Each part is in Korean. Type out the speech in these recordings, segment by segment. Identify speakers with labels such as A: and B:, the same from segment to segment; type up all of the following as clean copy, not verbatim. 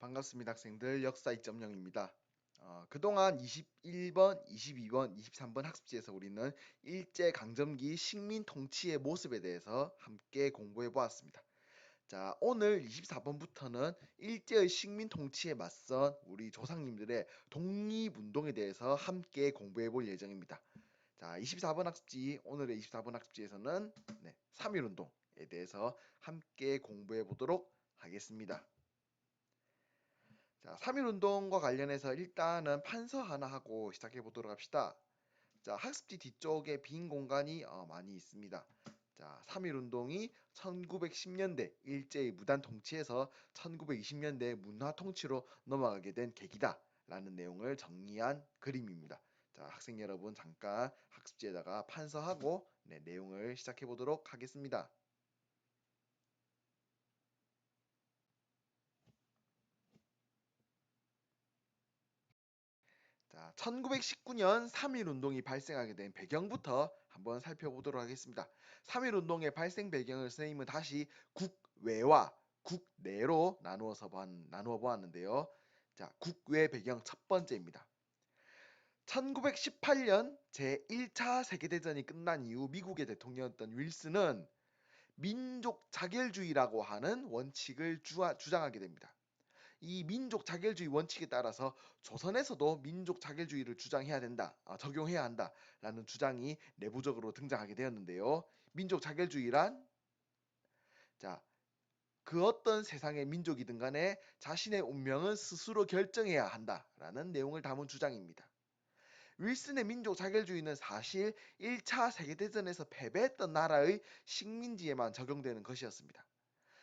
A: 반갑습니다, 학생들. 역사 2.0입니다. 그동안 21번, 22번, 23번 학습지에서 우리는 일제강점기 식민 통치의 모습에 대해서 함께 공부해 보았습니다. 자, 오늘 24번부터는 일제의 식민 통치에 맞선 우리 조상님들의 독립운동에 대해서 함께 공부해 볼 예정입니다. 자, 24번 학습지, 오늘의 24번 학습지에서는 3.1운동에 대해서 함께 공부해 보도록 하겠습니다. 자, 3.1운동과 관련해서 일단은 판서 하나 하고 시작해 보도록 합시다. 자, 학습지 뒤쪽에 빈 공간이 많이 있습니다. 자, 3.1운동이 1910년대 일제의 무단 통치에서 1920년대 문화 통치로 넘어가게 된 계기다 라는 내용을 정리한 그림입니다. 자, 학생 여러분 잠깐 학습지에다가 판서하고 내용을 시작해 보도록 하겠습니다. 자, 1919년 3.1운동이 발생하게 된 배경부터 한번 살펴보도록 하겠습니다. 3.1운동의 발생 배경을 선생님은 다시 국외와 국내로 나누어 보았는데요. 자, 국외 배경 첫 번째입니다. 1918년 제1차 세계대전이 끝난 이후 미국의 대통령이었던 윌슨은 민족 자결주의라고 하는 원칙을 주장하게 됩니다. 이 민족 자결주의 원칙에 따라서 조선에서도 민족 자결주의를 주장해야 된다, 적용해야 한다라는 주장이 내부적으로 등장하게 되었는데요. 민족 자결주의란 자, 그 어떤 세상의 민족이든 간에 자신의 운명은 스스로 결정해야 한다라는 내용을 담은 주장입니다. 윌슨의 민족 자결주의는 사실 1차 세계대전에서 패배했던 나라의 식민지에만 적용되는 것이었습니다.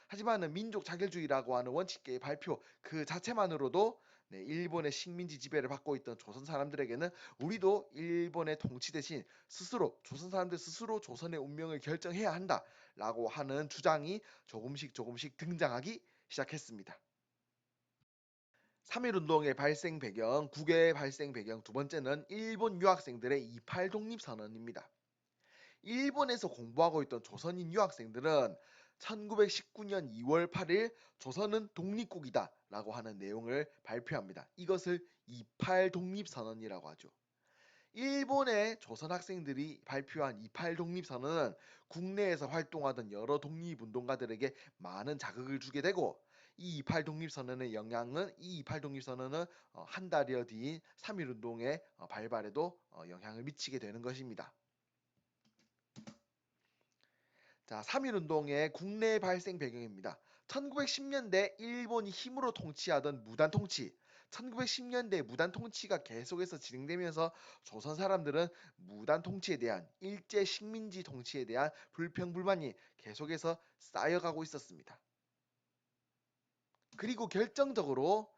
A: 하지만 민족 자결주의라고 하는 원칙계의 발표 그 자체만으로도 일본의 식민지 지배를 받고 있던 조선 사람들에게는 우리도 일본의 통치 대신 스스로 조선 사람들 스스로 조선의 운명을 결정해야 한다라고 하는 주장이 조금씩 등장하기 시작했습니다. 3.1운동의 발생 배경, 국외의 발생 배경 두 번째는 일본 유학생들의 28 독립선언입니다. 일본에서 공부하고 있던 조선인 유학생들은 1919년 2월 8일 조선은 독립국이다 라고 하는 내용을 발표합니다. 이것을 28 독립선언이라고 하죠. 일본의 조선 학생들이 발표한 28 독립선언은 국내에서 활동하던 여러 독립운동가들에게 많은 자극을 주게 되고 이 28 독립선언의 영향은 이 28 독립선언은 한 달여 뒤인 3.1운동의 발발에도 영향을 미치게 되는 것입니다. 자, 3.1운동의 국내 발생 배경입니다. 1910년대 일본이 힘으로 통치하던 무단 통치, 1910년대 무단 통치가 계속해서 진행되면서 조선 사람들은 무단 통치에 대한 일제 식민지 통치에 대한 불평 불만이 계속해서 쌓여가고 있었습니다. 그리고 결정적으로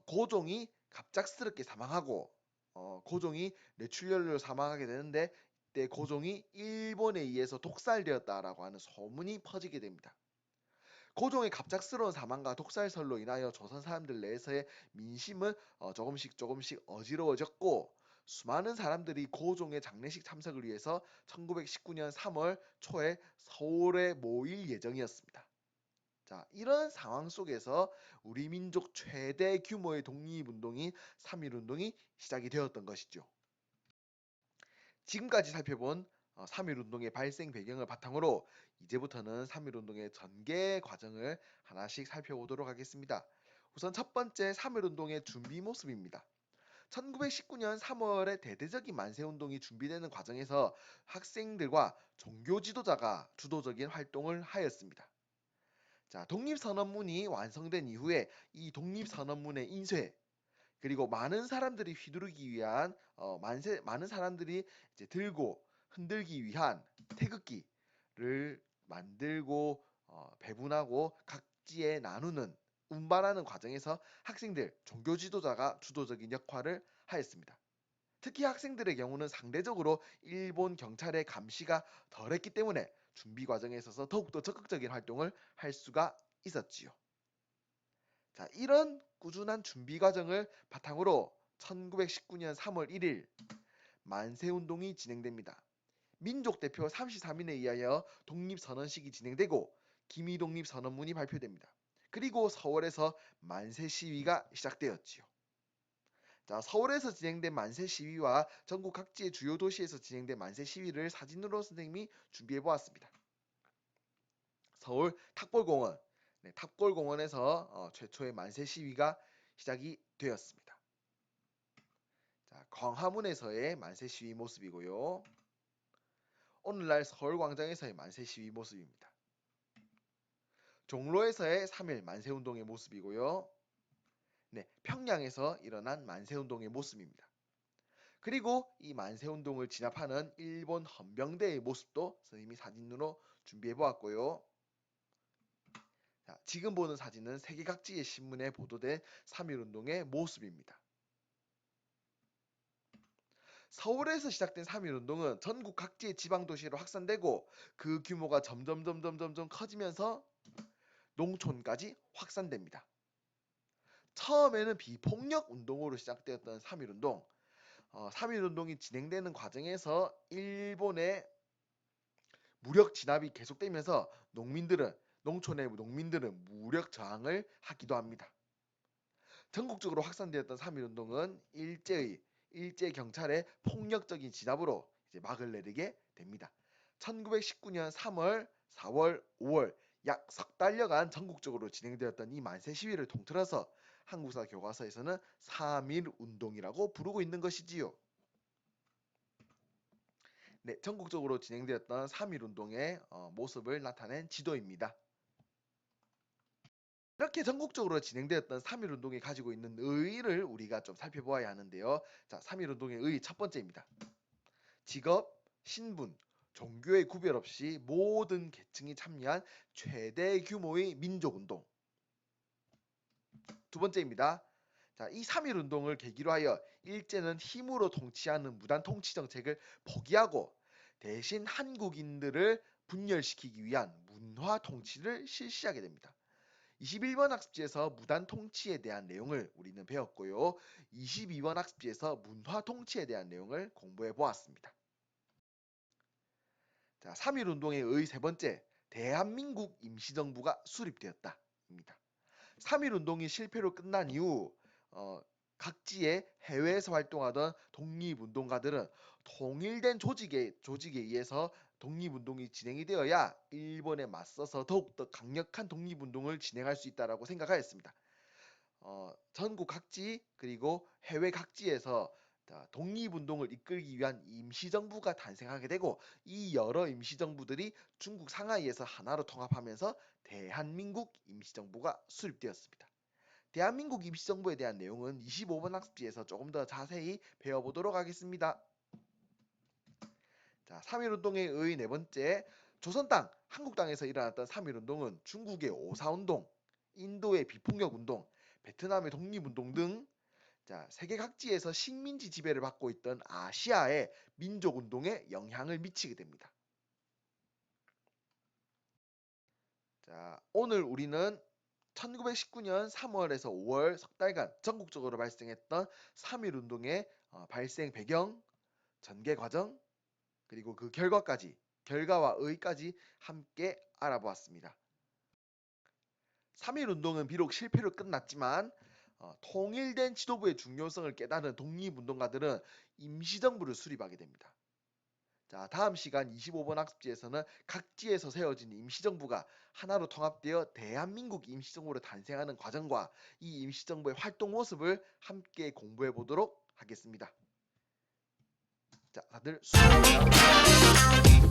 A: 고종이 갑작스럽게 사망하고 고종이 뇌출혈로 사망하게 되는데 이때 고종이 일본에 의해서 독살되었다라고 하는 소문이 퍼지게 됩니다. 고종의 갑작스러운 사망과 독살설로 인하여 조선 사람들 내에서의 민심은 조금씩 어지러워졌고 수많은 사람들이 고종의 장례식 참석을 위해서 1919년 3월 초에 서울에 모일 예정이었습니다. 자, 이런 상황 속에서 우리 민족 최대 규모의 독립운동인 3.1운동이 시작이 되었던 것이죠. 지금까지 살펴본 3.1운동의 발생 배경을 바탕으로 이제부터는 3.1운동의 전개 과정을 하나씩 살펴보도록 하겠습니다. 우선 첫 번째 3.1운동의 준비 모습입니다. 1919년 3월에 대대적인 만세운동이 준비되는 과정에서 학생들과 종교 지도자가 주도적인 활동을 하였습니다. 자, 독립선언문이 완성된 이후에 이 독립선언문의 인쇄 그리고 많은 사람들이 휘두르기 위한 많은 사람들이 이제 들고 흔들기 위한 태극기를 만들고 배분하고 각지에 나누는 운반하는 과정에서 학생들 종교 지도자가 주도적인 역할을 하였습니다. 특히 학생들의 경우는 상대적으로 일본 경찰의 감시가 덜했기 때문에 준비 과정에 있어서 더욱더 적극적인 활동을 할 수가 있었지요. 자, 이런 꾸준한 준비 과정을 바탕으로 1919년 3월 1일 만세운동이 진행됩니다. 민족대표 33인에 의하여 독립선언식이 진행되고 기미독립선언문이 발표됩니다. 그리고 서울에서 만세 시위가 시작되었지요. 자, 서울에서 진행된 만세 시위와 전국 각지의 주요 도시에서 진행된 만세 시위를 사진으로 선생님이 준비해 보았습니다. 서울 탑골공원, 네, 탑골공원에서 최초의 만세 시위가 시작이 되었습니다. 자, 광화문에서의 만세 시위 모습이고요. 오늘날 서울광장에서의 만세 시위 모습입니다. 종로에서의 3.1 만세운동의 모습이고요. 네, 평양에서 일어난 만세운동의 모습입니다. 그리고 이 만세운동을 진압하는 일본 헌병대의 모습도 선생님이 사진으로 준비해 보았고요. 자, 지금 보는 사진은 세계 각지의 신문에 보도된 3.1운동의 모습입니다. 서울에서 시작된 3.1운동은 전국 각지의 지방도시로 확산되고 그 규모가 점점 커지면서 농촌까지 확산됩니다. 처음에는 비폭력 운동으로 시작되었던 3.1운동, 3.1운동이 진행되는 과정에서 일본의 무력 진압이 계속되면서 농촌의 농민들은 무력 저항을 하기도 합니다. 전국적으로 확산되었던 3.1운동은 일제 경찰의 폭력적인 진압으로 이제 막을 내리게 됩니다. 1919년 3월, 4월, 5월 약 석 달여간 전국적으로 진행되었던 이 만세 시위를 통틀어서 한국사 교과서에서는 3.1운동이라고 부르고 있는 것이지요. 네, 전국적으로 진행되었던 3.1운동의 모습을 나타낸 지도입니다. 이렇게 전국적으로 진행되었던 3.1운동이 가지고 있는 의의를 우리가 좀 살펴보아야 하는데요. 자, 3.1운동의 의의 첫 번째입니다. 직업, 신분, 종교의 구별 없이 모든 계층이 참여한 최대 규모의 민족운동. 두 번째입니다. 자, 이 3.1운동을 계기로 하여 일제는 힘으로 통치하는 무단 통치 정책을 포기하고 대신 한국인들을 분열시키기 위한 문화 통치를 실시하게 됩니다. 21번 학습지에서 무단 통치에 대한 내용을 우리는 배웠고요. 22번 학습지에서 문화 통치에 대한 내용을 공부해 보았습니다. 자, 3.1운동의 의 세 번째, 대한민국 임시정부가 수립되었다입니다. 3.1운동이 실패로 끝난 이후 각지의 해외에서 활동하던 독립운동가들은 통일된 조직에 의해서 독립운동이 진행이 되어야 일본에 맞서서 더욱더 강력한 독립운동을 진행할 수 있다고 생각하였습니다. 전국 각지 그리고 해외 각지에서 독립운동을 이끌기 위한 임시정부가 탄생하게 되고 이 여러 임시정부들이 중국 상하이에서 하나로 통합하면서 대한민국 임시정부가 수립되었습니다. 대한민국 임시정부에 대한 내용은 25번 학습지에서 조금 더 자세히 배워보도록 하겠습니다. 자, 3.1운동의 의 네 번째, 조선 땅, 한국 땅에서 일어났던 3.1운동은 중국의 오사운동, 인도의 비폭력운동, 베트남의 독립운동 등 세계 각지에서 식민지 지배를 받고 있던 아시아의 민족운동에 영향을 미치게 됩니다. 자, 오늘 우리는 1919년 3월에서 5월 석 달간 전국적으로 발생했던 3.1운동의 발생 배경, 전개 과정, 그리고 그 결과와 의의까지 함께 알아보았습니다. 3.1운동은 비록 실패로 끝났지만 통일된 지도부의 중요성을 깨달은 독립운동가들은 임시정부를 수립하게 됩니다. 자, 다음 시간 25번 학습지에서는 각지에서 세워진 임시정부가 하나로 통합되어 대한민국 임시정부로 탄생하는 과정과 이 임시정부의 활동 모습을 함께 공부해 보도록 하겠습니다. 자, 다들 수고하셨습니다.